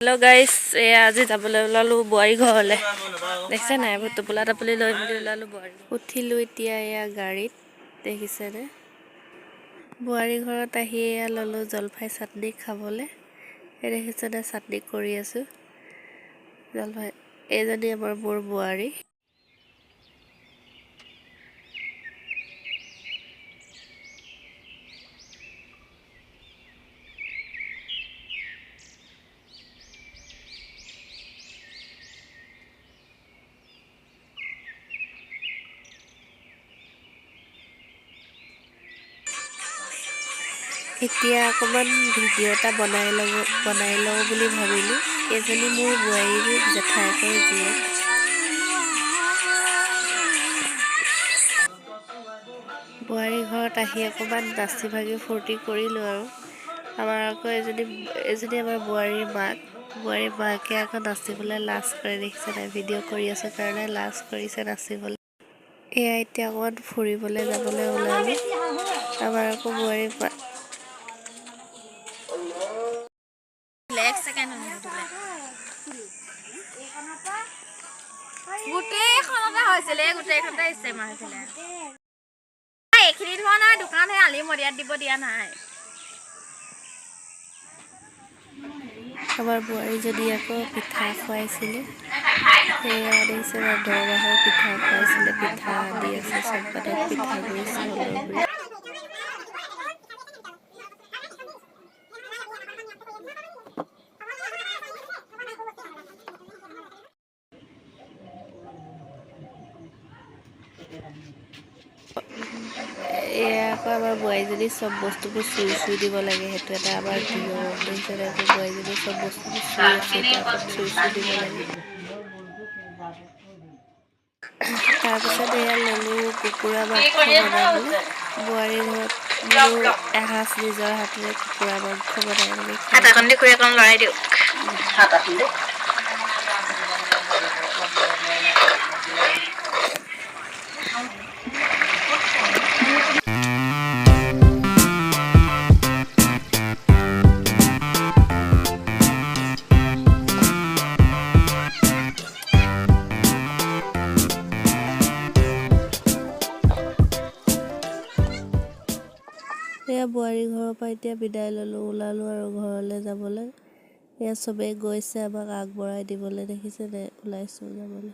Hello guys, আজি যাবলৈ ওলালো বোৱাৰী ঘৰলে। দেখিছে নাই টোপোলা টাপলি লৈ মেলি ওলালো বোৱাৰী। উঠিলো এতিয়া এয়া গাড়ীত দেখিছে নে? বোৱাৰী ঘৰত আহি এয়া ললো জলফাই চাটনি খাবলে। দেখিছে নে চাটনি কৰি আছো। জলফাই এজনী আমাৰ মোৰ বোৱাৰী। এতিয়া অকমান ভিডিঅ' এটা বনাই লওঁ বুলি ভাবিলো। এজনী মোৰ বোৱাৰীৰ জেঠাইকৰ জীয়েক। বোৱাৰী ঘৰত আহি অকমান নাচি ভাগি ফূৰ্তি কৰিলো আৰু। আমাৰ আকৌ এজনী আমাৰ বোৱাৰীৰ মাকে আকৌ নাচিবলৈ লাজ কৰে দেখিছে নাই ভিডিঅ' কৰি আছে কাৰণে লাজ কৰিছে নাচিবলৈ। এয়া এতিয়া অকমান ফুৰিবলৈ যাবলৈ ওলালো। আমাৰ আকৌ বোৱাৰী গোটেইখনতে হৈছিলে গোটেইখনতে ইষ্টেমাৰ হৈছিলে। এইখিনি ধোৱা নাই দোকান সেই আলি মৰিয়াত দিব দিয়া নাই। আমাৰ বোৱাৰীজনী আকৌ পিঠা খুৱাইছিলে। সেয়া দেখিছে না 10 মাহৰ পিঠা খুৱাইছিলে। পিঠা দি আছে চবতে পিঠাগুৰি চাউলৰ গুৰি। এয়া আকৌ আমাৰ বোৱাৰীজনী চব বস্তুবোৰ চুই দিব লাগে। সেইটো এটা আমাৰ নিয়ম দেখিছে নাই বোৱাৰীজনী চব বস্তুবোৰ চুই আছে এতিয়া আকৌ চুই দিব লাগে। তাৰপিছত এয়া ললো কুকুৰা মাংস বনাবলৈ। বোৱাৰী ঘৰত বোলো এসাঁজ নিজৰ হাতেৰে কুকুৰা মাংস বনাই মেলি লৰাই দিওঁ। এয়া বোৱাৰী ঘৰৰ পৰা এতিয়া বিদায় ওলালো আৰু ঘৰলৈ যাবলৈ। এয়া চবেই গৈছে আমাক আগবঢ়াই দিবলৈ দেখিছে নে ওলাইছো যাবলৈ।